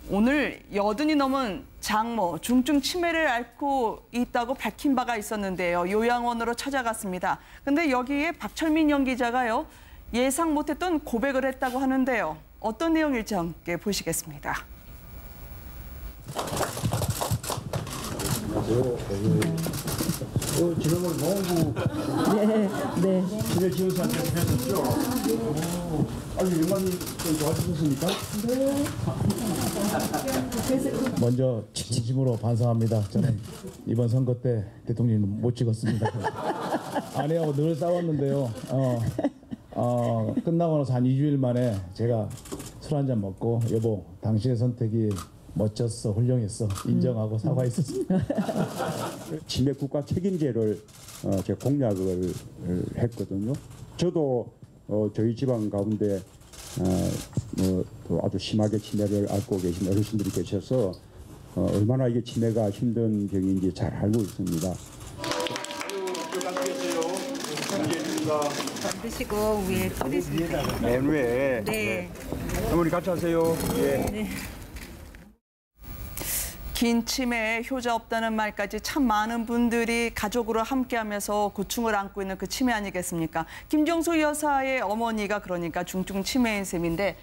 오늘 80이 넘은 장모 중증 치매를 앓고 있다고 밝힌 바가 있었는데요. 요양원으로 찾아갔습니다. 근데 여기에 박철민 연기자가요. 예상 못했던 고백을 했다고 하는데요. 어떤 내용일지 함께 보시겠습니다. 지난번 노원구 치매 지원사한테 하셨죠? 아주 영감이 좋아지셨습니까? 네. 먼저 진심으로 반성합니다. 저는 이번 선거 때 대통령 못 찍었습니다. 아내하고 늘 싸웠는데요. 끝나고 나서 한 2주일 만에 제가 술 한잔 먹고 여보 당신의 선택이 멋졌어, 훌륭했어 인정하고 사과했었습니다. 치매 국가 책임제를 제가 공약을 했거든요. 저도 저희 집안 가운데 아주 심하게 치매를 앓고 계신 어르신들이 계셔서 얼마나 이게 치매가 힘든 병인지 잘 알고 있습니다. 드시고 위에 뿌리시면 맨 위에. 네. 어머니 같이 하세요. 예. 네. 긴 치매에 효자 없다는 말까지 참 많은 분들이 가족으로 함께하면서 고충을 안고 있는 그 치매 아니겠습니까? 김정수 여사의 어머니가 그러니까 중증 치매인 셈인데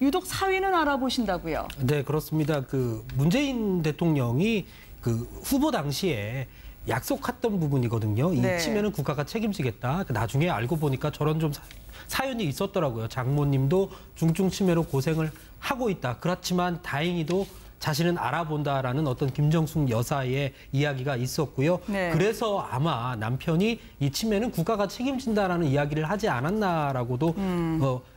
유독 사위는 알아보신다고요? 네, 그렇습니다. 그 문재인 대통령이 그 후보 당시에 약속했던 부분이거든요. 이 네. 치매는 국가가 책임지겠다. 나중에 알고 보니까 저런 좀 사연이 있었더라고요. 장모님도 중증 치매로 고생을 하고 있다. 그렇지만 다행히도 자신은 알아본다라는 어떤 김정숙 여사의 이야기가 있었고요. 네. 그래서 아마 남편이 이 치매는 국가가 책임진다라는 이야기를 하지 않았나라고도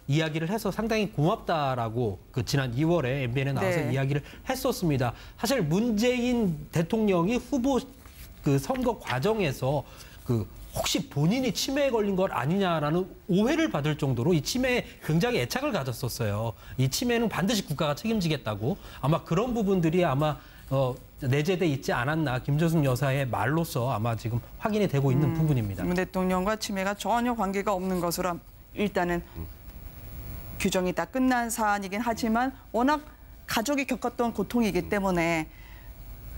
이야기를 해서 상당히 고맙다라고 그 지난 2월에 MBN에 나와서 네. 이야기를 했었습니다. 사실 문재인 대통령이 후보 그 선거 과정에서 그 혹시 본인이 치매에 걸린 것 아니냐라는 오해를 받을 정도로 이 치매에 굉장히 애착을 가졌었어요. 이 치매는 반드시 국가가 책임지겠다고. 아마 그런 부분들이 아마 내재돼 있지 않았나 김정숙 여사의 말로서 아마 지금 확인이 되고 있는 부분입니다. 문 대통령과 치매가 전혀 관계가 없는 것으로 일단은 규정이 다 끝난 사안이긴 하지만 워낙 가족이 겪었던 고통이기 때문에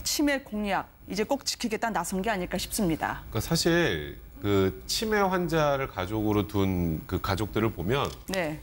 치매 공약 이제 꼭 지키겠다 나선 게 아닐까 싶습니다. 그러니까 사실 그 치매 환자를 가족으로 둔 그 가족들을 보면 네.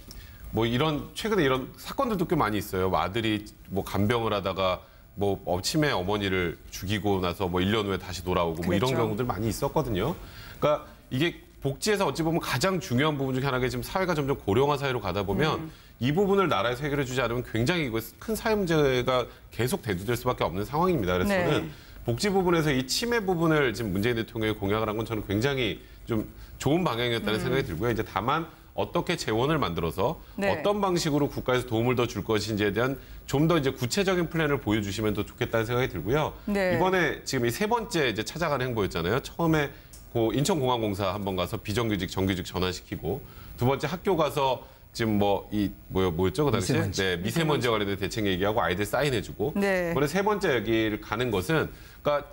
뭐 이런 최근에 이런 사건들도 꽤 많이 있어요. 뭐 아들이 뭐 간병을 하다가 뭐 치매 어머니를 죽이고 나서 뭐 1년 후에 다시 돌아오고 뭐 이런 그랬죠. 경우들 많이 있었거든요. 그러니까 이게 복지에서 어찌 보면 가장 중요한 부분 중에 하나가 지금 사회가 점점 고령화 사회로 가다 보면 이 부분을 나라에서 해결해 주지 않으면 굉장히 이거 큰 사회 문제가 계속 대두될 수밖에 없는 상황입니다. 그래서 네. 저는 복지 부분에서 이 치매 부분을 지금 문재인 대통령이 공약을 한 건 저는 굉장히 좀 좋은 방향이었다는 생각이 들고요. 이제 다만 어떻게 재원을 만들어서 네. 어떤 방식으로 국가에서 도움을 더 줄 것인지에 대한 좀 더 이제 구체적인 플랜을 보여주시면 더 좋겠다는 생각이 들고요. 네. 이번에 지금 이 세 번째 이제 찾아가는 행보였잖아요. 처음에 그 인천공항공사 한번 가서 비정규직 정규직 전환시키고 두 번째 학교 가서 지금 뭐였죠 그 당시에 미세먼지와 관련된 대책 얘기하고 아이들 사인해주고 네. 이번에 세 번째 여기를 가는 것은 그러니까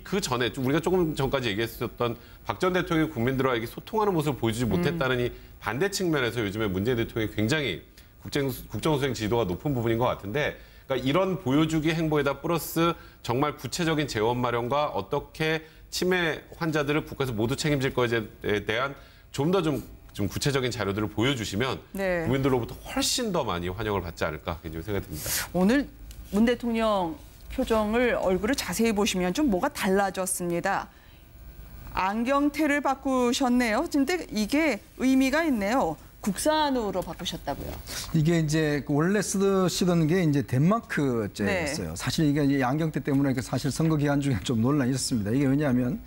그 전에 우리가 조금 전까지 얘기했었던 박 전 대통령이 국민들과 이렇게 소통하는 모습을 보여주지 못했다는 이 반대 측면에서 요즘에 문재인 대통령이 굉장히 국정수행 지도가 높은 부분인 것 같은데 그러니까 이런 보여주기 행보에다 플러스 정말 구체적인 재원 마련과 어떻게 치매 환자들을 국가에서 모두 책임질 것에 대한 좀 구체적인 자료들을 보여주시면 네. 국민들로부터 훨씬 더 많이 환영을 받지 않을까 생각이 듭니다. 오늘 문 대통령 표정을 얼굴을 자세히 보시면 좀 뭐가 달라졌습니다. 안경테를 바꾸셨네요. 근데 이게 의미가 있네요. 국산으로 바꾸셨다고요. 이게 이제 원래 쓰시던 게 이제 덴마크제였어요. 네. 사실 이게 이제 안경테 때문에 사실 선거 기간 중에 좀 논란이 있었습니다. 이게 왜냐하면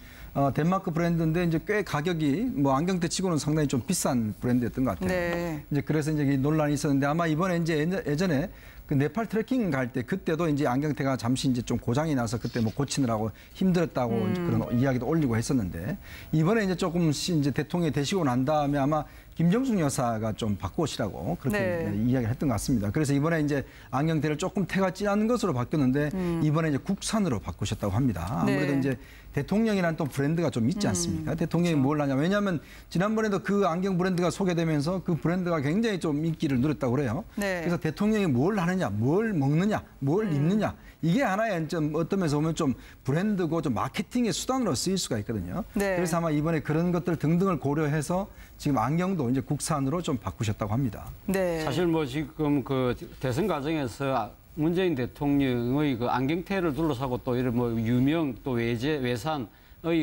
덴마크 브랜드인데 이제 꽤 가격이 뭐 안경테 치고는 상당히 좀 비싼 브랜드였던 것 같아요. 네. 이제 그래서 이제 논란이 있었는데 아마 이번에 이제 예전에 그 네팔 트레킹 갈 때 그때도 이제 안경테가 잠시 이제 좀 고장이 나서 그때 뭐 고치느라고 힘들었다고 이제 그런 이야기도 올리고 했었는데 이번에 이제 조금 이제 대통령이 되시고 난 다음에 아마 김정숙 여사가 좀 바꾸시라고 그렇게 네. 이야기를 했던 것 같습니다. 그래서 이번에 이제 안경테를 조금 태가 진한 것으로 바뀌었는데 이번에 이제 국산으로 바꾸셨다고 합니다. 아무래도 네. 이제 대통령이라는 또 브랜드가 좀 있지 않습니까? 대통령이 뭘 하냐. 왜냐하면 지난번에도 그 안경 브랜드가 소개되면서 그 브랜드가 굉장히 좀 인기를 누렸다고 그래요. 네. 그래서 대통령이 뭘 하느냐, 뭘 먹느냐, 뭘 입느냐. 이게 하나의 좀 어떤 면에서 보면 좀 브랜드고 좀 마케팅의 수단으로 쓰일 수가 있거든요. 네. 그래서 아마 이번에 그런 것들 등등을 고려해서 지금 안경도 이제 국산으로 좀 바꾸셨다고 합니다. 네. 사실 뭐 지금 그 대선 과정에서 문재인 대통령의 그 안경테를 둘러싸고 또 이런 뭐 유명 또 외산의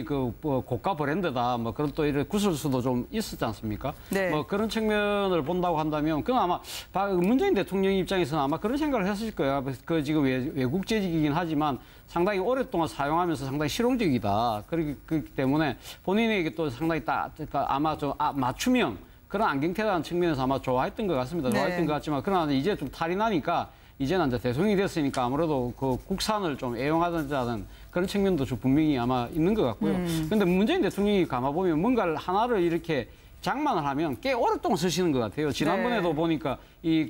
그 고가 브랜드다 뭐 그런 또 이런 구설수도 좀 있었지 않습니까? 네. 뭐 그런 측면을 본다고 한다면 그건 아마 문재인 대통령 입장에서는 아마 그런 생각을 했을 거예요. 그 지금 외국 재직이긴 하지만 상당히 오랫동안 사용하면서 상당히 실용적이다. 그렇기 때문에 본인에게 또 상당히 아마 좀 맞춤형 그런 안경테라는 측면에서 아마 좋아했던 것 같습니다. 좋아했던 네. 것 같지만 그러나 이제 좀 탈이 나니까 이제는 이제 대통령이 됐으니까 아무래도 그 국산을 좀 애용하자는 그런 측면도 좀 분명히 아마 있는 것 같고요. 그런데 문재인 대통령이 감아보면 뭔가를 하나를 이렇게 장만을 하면 꽤 오랫동안 쓰시는 것 같아요. 지난번에도 네. 보니까 이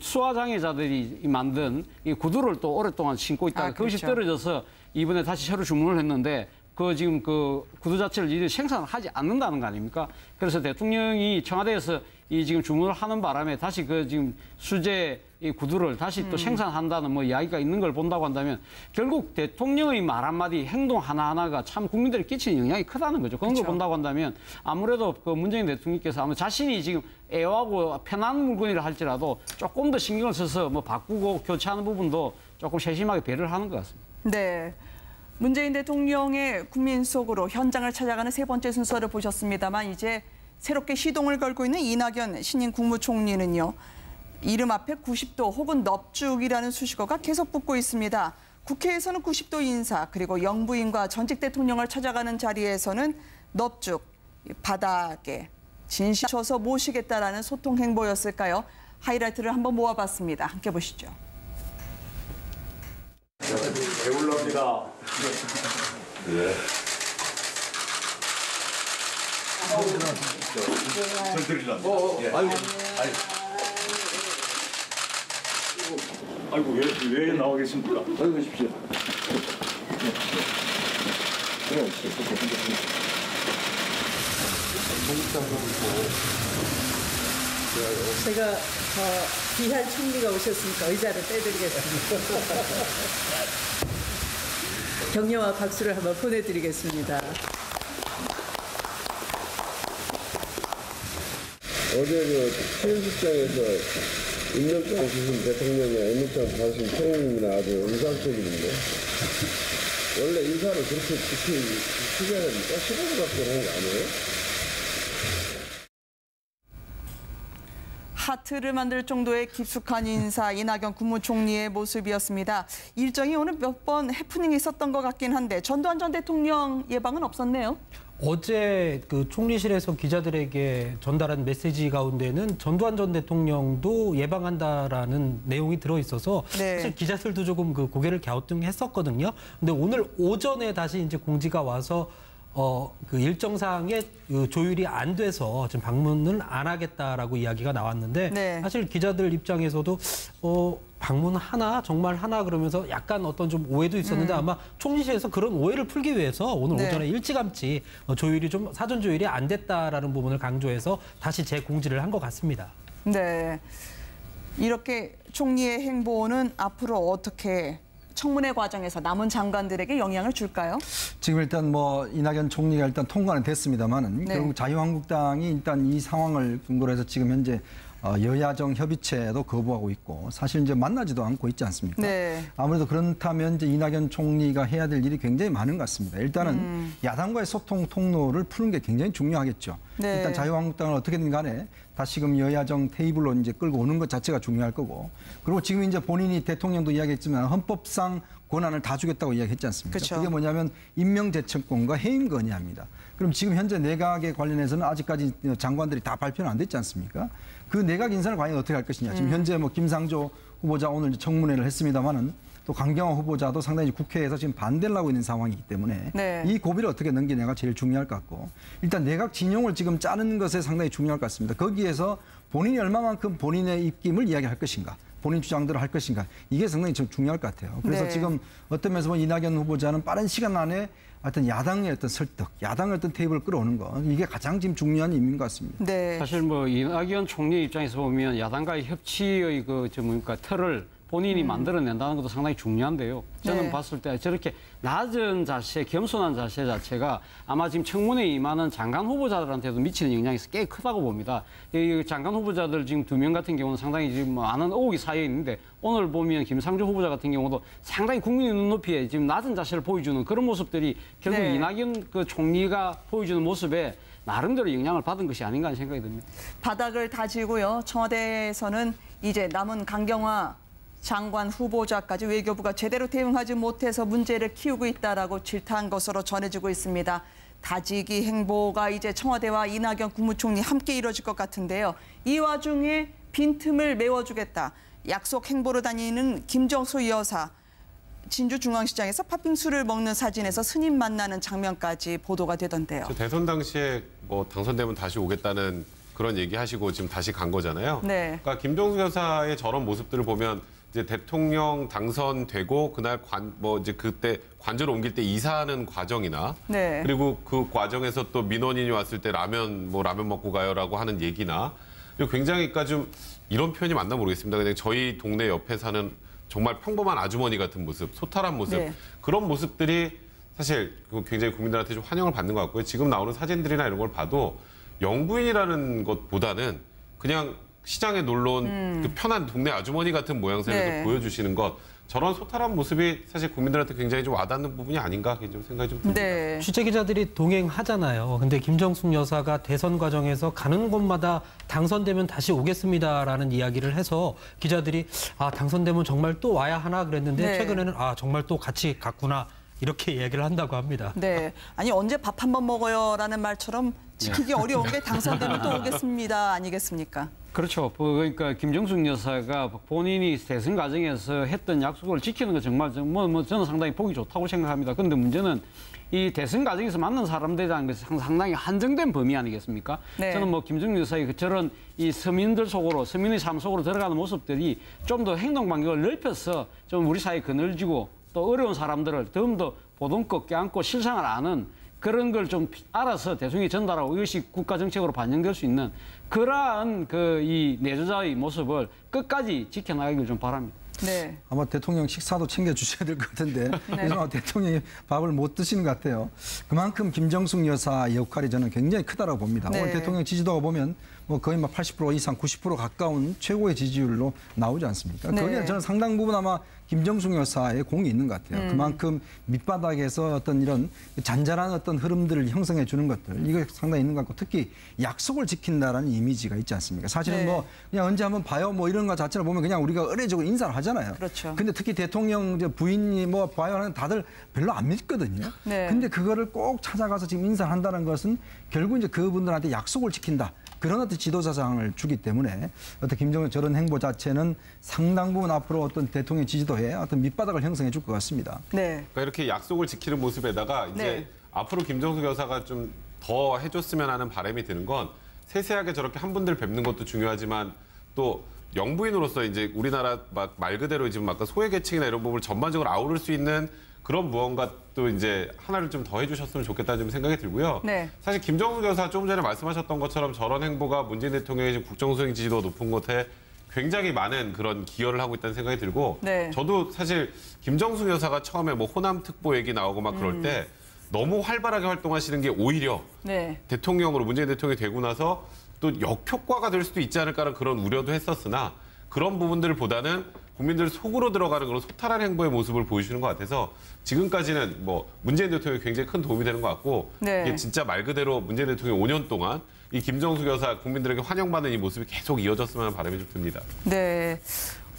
수화장애자들이 만든 이 구두를 또 오랫동안 신고 있다가 그것이 그렇죠. 떨어져서 이번에 다시 새로 주문을 했는데 그 지금 그 구두 자체를 이제 생산을 하지 않는다는 거 아닙니까? 그래서 대통령이 청와대에서 이 지금 주문을 하는 바람에 다시 그 지금 수제 이 구두를 다시 또 생산한다는 뭐 이야기가 있는 걸 본다고 한다면 결국 대통령의 말 한마디 행동 하나하나가 참 국민들에 끼치는 영향이 크다는 거죠. 그런 걸 본다고 한다면 아무래도 그 문재인 대통령께서 아마 자신이 지금 애호하고 편한 물건이라 할지라도 조금 더 신경을 써서 뭐 바꾸고 교체하는 부분도 조금 세심하게 배려를 하는 것 같습니다. 네. 문재인 대통령의 국민 속으로 현장을 찾아가는 세 번째 순서를 보셨습니다만 이제 새롭게 시동을 걸고 있는 이낙연 신임 국무총리는요. 이름 앞에 90도 혹은 넙죽이라는 수식어가 계속 붙고 있습니다. 국회에서는 90도 인사 그리고 영부인과 전직 대통령을 찾아가는 자리에서는 넙죽, 바닥에 진실 쳐서 모시겠다라는 소통 행보였을까요? 하이라이트를 한번 모아봤습니다. 함께 보시죠. 배울랍니다. 네. 전 드리랍니다. 아이고 왜 나와 계십니까? 어디 계십시오. 제가 귀한 총리가 오셨으니까 의자를 빼드리겠습니다. 격려와 박수를 한번 보내드리겠습니다. 어제 수행식장에서 임명장 주신 대통령이나 임명장 받으신 총리님이나 아주 인상적인데 원래 인사를 그렇게 지켜야 됩니까? 15분밖에 하는 거 아니에요? 하트를 만들 정도의 깊숙한 인사 이낙연 국무총리의 모습이었습니다. 일정이 오늘 몇 번 해프닝이 있었던 것 같긴 한데 전두환 전 대통령 예방은 없었네요. 어제 그 총리실에서 기자들에게 전달한 메시지 가운데는 전두환 전 대통령도 예방한다라는 내용이 들어 있어서 네. 사실 기자들도 조금 그 고개를 갸우뚱했었거든요. 근데 오늘 오전에 다시 이제 공지가 와서 그 일정상에 그 조율이 안 돼서 지금 방문을 안 하겠다라고 이야기가 나왔는데 네. 사실 기자들 입장에서도 방문 하나 정말 하나 그러면서 약간 어떤 좀 오해도 있었는데 아마 총리실에서 그런 오해를 풀기 위해서 오늘 네. 오전에 일찌감치 조율이 좀 사전 조율이 안 됐다라는 부분을 강조해서 다시 재공지를 한 것 같습니다. 네, 이렇게 총리의 행보는 앞으로 어떻게 청문회 과정에서 남은 장관들에게 영향을 줄까요? 지금 일단 뭐 이낙연 총리가 일단 통과는 됐습니다만은 네. 결국 자유한국당이 일단 이 상황을 근거로 해서 지금 현재 여야정 협의체도 거부하고 있고 사실 이제 만나지도 않고 있지 않습니까? 네. 아무래도 그렇다면 이제 이낙연 총리가 해야 될 일이 굉장히 많은 것 같습니다. 일단은 야당과의 소통 통로를 푸는 게 굉장히 중요하겠죠. 네. 일단 자유한국당은 어떻게든 간에 다시금 여야정 테이블로 이제 끌고 오는 것 자체가 중요할 거고 그리고 지금 이제 본인이 대통령도 이야기했지만 헌법상 권한을 다 주겠다고 이야기했지 않습니까? 그쵸. 그게 뭐냐면 임명제청권과 해임 건의합니다. 그럼 지금 현재 내각에 관련해서는 아직까지 장관들이 다 발표는 안 됐지 않습니까? 그 내각 인사를 과연 어떻게 할 것이냐. 지금 현재 뭐 김상조 후보자 오늘 청문회를 했습니다만은 또 강경화 후보자도 상당히 국회에서 지금 반대를 하고 있는 상황이기 때문에 네. 이 고비를 어떻게 넘기냐가 제일 중요할 것 같고 일단 내각 진영을 지금 짜는 것에 상당히 중요할 것 같습니다. 거기에서 본인이 얼마만큼 본인의 입김을 이야기할 것인가. 본인 주장대로 할 것인가. 이게 상당히 좀 중요할 것 같아요. 그래서 네. 지금 어떤 면에서 보면 이낙연 후보자는 빠른 시간 안에 어떤 야당의 어떤 설득, 야당의 어떤 테이블을 끌어오는 거 이게 가장 지금 중요한 의미인 것 같습니다. 네. 사실 뭐 이낙연 총리 입장에서 보면 야당과의 협치의 뭡니까 틀을 본인이 만들어낸다는 것도 상당히 중요한데요. 저는 네. 봤을 때 저렇게 낮은 자세, 겸손한 자세 자체가 아마 지금 청문회에 임하는 장관 후보자들한테도 미치는 영향이 꽤 크다고 봅니다. 이 장관 후보자들 지금 2명 같은 경우는 상당히 지금 많은 의혹이 쌓여 있는데 오늘 보면 김상조 후보자 같은 경우도 상당히 국민의 눈높이에 지금 낮은 자세를 보여주는 그런 모습들이 결국 네. 이낙연 그 총리가 보여주는 모습에 나름대로 영향을 받은 것이 아닌가 하는 생각이 듭니다. 바닥을 다지고요. 청와대에서는 이제 남은 강경화 장관 후보자까지 외교부가 제대로 대응하지 못해서 문제를 키우고 있다라고 질타한 것으로 전해지고 있습니다. 다지기 행보가 이제 청와대와 이낙연 국무총리 함께 이뤄질 것 같은데요. 이 와중에 빈틈을 메워주겠다. 약속 행보로 다니는 김정수 여사. 진주중앙시장에서 팥빙수를 먹는 사진에서 스님 만나는 장면까지 보도가 되던데요. 대선 당시에 뭐 당선되면 다시 오겠다는 그런 얘기하시고 지금 다시 간 거잖아요. 네. 그러니까 김정수 여사의 저런 모습들을 보면 이제 대통령 당선되고 그날 이제 그때 관저를 옮길 때 이사하는 과정이나 네. 그리고 그 과정에서 또 민원인이 왔을 때 라면 먹고 가요라고 하는 얘기나 그리고 굉장히 그러니까 좀 이런 표현이 맞나 모르겠습니다. 그냥 저희 동네 옆에 사는 정말 평범한 아주머니 같은 모습, 소탈한 모습 네. 그런 모습들이 사실 굉장히 국민들한테 좀 환영을 받는 것 같고요. 지금 나오는 사진들이나 이런 걸 봐도 영부인이라는 것보다는 그냥 시장에 놀러 온 그 편한 동네 아주머니 같은 모양새를 네. 좀 보여주시는 것 저런 소탈한 모습이 사실 국민들한테 굉장히 좀 와닿는 부분이 아닌가 개인적으로 생각이 좀 듭니다. 네. 취재 기자들이 동행하잖아요. 근데 김정숙 여사가 대선 과정에서 가는 곳마다 당선되면 다시 오겠습니다라는 이야기를 해서 기자들이 당선되면 정말 또 와야 하나 그랬는데 네. 최근에는 정말 또 같이 갔구나 이렇게 이야기를 한다고 합니다. 네. 아니 언제 밥 한 번 먹어요라는 말처럼 지키기 어려운 게 당선되면 또 오겠습니다. 아니겠습니까? 그렇죠. 그러니까 김정숙 여사가 본인이 대선 과정에서 했던 약속을 지키는 거 정말 저는 상당히 보기 좋다고 생각합니다. 그런데 문제는 이 대선 과정에서 만난 사람들이라는 것은 상당히 한정된 범위 아니겠습니까? 네. 저는 뭐 김정숙 여사의 저런 이 서민들 속으로 서민의 삶 속으로 들어가는 모습들이 좀 더 행동 반경을 넓혀서 좀 우리 사회에 그늘지고 또 어려운 사람들을 좀 더 보듬고 껴안고 실상을 아는 그런 걸 좀 알아서 대통령이 전달하고 이것이 국가 정책으로 반영될 수 있는 그러한 이 내조자의 모습을 끝까지 지켜나가길 좀 바랍니다. 네. 아마 대통령 식사도 챙겨 주셔야 될 것 같은데 요즘 대통령이 밥을 못 드시는 것 같아요. 그만큼 김정숙 여사 역할이 저는 굉장히 크다고 봅니다. 네. 오늘 대통령 지지도가 보면 뭐 거의 80% 이상 90% 가까운 최고의 지지율로 나오지 않습니까? 네. 거기에 저는 상당 부분 아마 김정숙 여사의 공이 있는 것 같아요. 그만큼 밑바닥에서 어떤 이런 잔잔한 어떤 흐름들을 형성해 주는 것들 이거 상당히 있는 것 같고 특히 약속을 지킨다라는 이미지가 있지 않습니까? 사실은 네. 뭐 그냥 언제 한번 봐요 뭐 이런 거 자체를 보면 그냥 우리가 의례적으로 인사를 하잖아요. 그렇죠. 근데 특히 대통령 부인이 뭐 봐요 하는 다들 별로 안 믿거든요. 네. 근데 그거를 꼭 찾아가서 지금 인사를 한다는 것은 결국 이제 그분들한테 약속을 지킨다. 그런 어떤 지도자상을 주기 때문에 어떤 김정은 저런 행보 자체는 상당 부분 앞으로 어떤 대통령 지지도에 어떤 밑바닥을 형성해 줄 것 같습니다. 네. 그러니까 이렇게 약속을 지키는 모습에다가 이제 네. 앞으로 김정숙 여사가 좀 더 해줬으면 하는 바람이 드는 건 세세하게 저렇게 한 분들 뵙는 것도 중요하지만 또 영부인으로서 이제 우리나라 막 말 그대로 지금 아까 소외계층이나 이런 부분을 전반적으로 아우를 수 있는 그런 무언가 또 이제 하나를 좀 더 해주셨으면 좋겠다는 좀 생각이 들고요. 네. 사실 김정숙 여사 조금 전에 말씀하셨던 것처럼 저런 행보가 문재인 대통령의 지금 국정수행 지지도가 높은 것에 굉장히 많은 그런 기여를 하고 있다는 생각이 들고 네. 저도 사실 김정숙 여사가 처음에 뭐 호남 특보 얘기 나오고 막 그럴 때 너무 활발하게 활동하시는 게 오히려 네. 대통령으로 문재인 대통령이 되고 나서 또 역효과가 될 수도 있지 않을까라는 그런 우려도 했었으나 그런 부분들보다는 국민들 속으로 들어가는 그런 소탈한 행보의 모습을 보여주는 것 같아서 지금까지는 뭐 문재인 대통령이 굉장히 큰 도움이 되는 것 같고 네. 이게 진짜 말 그대로 문재인 대통령 5년 동안 이 김정숙 여사 국민들에게 환영받는 이 모습이 계속 이어졌으면 하는 바람이 좀 듭니다. 네.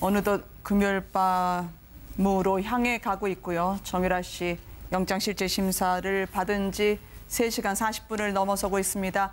어느덧 금요일밤으로 향해 가고 있고요. 정유라 씨 영장실질 심사를 받은 지 3시간 40분을 넘어서고 있습니다.